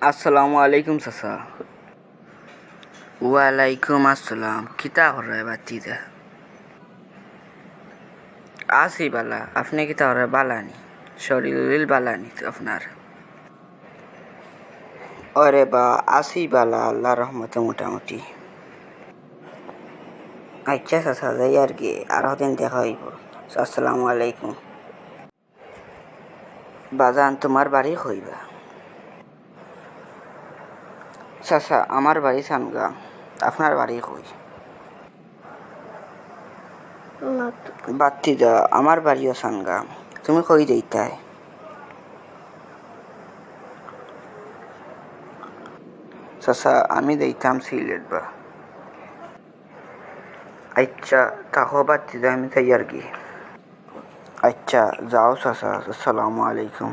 আসসালামু আলাইকুম চাচা। ওয়ালাইকুম আসসালাম। কিতা করে বাতিদা? আছি বালা। আপনি কিতা করে? বালানি শরীর বালানি আপনার? ওরে বা, আছি বালা, আল্লাহ রহমতে মোটামুটি। আচ্ছা চাচা, যাই আর কি, আরো দিন দেখা হইব। আসসালামু আলাইকুম। বাজান, তোমার বাড়ি হইবা? চাচা, আমার বাড়ি সানগা। আপনার বাড়ি কই? বাতিদা, আমার বাড়িও সানগা। তুমি কই যাইতাই? চাচা, আমি যাইতাম সিলেট বা। আচ্ছা, তাহো বাতিদা, আমি তাই আর কি। আচ্ছা, যাও চাচা। আসসালামু আলাইকুম।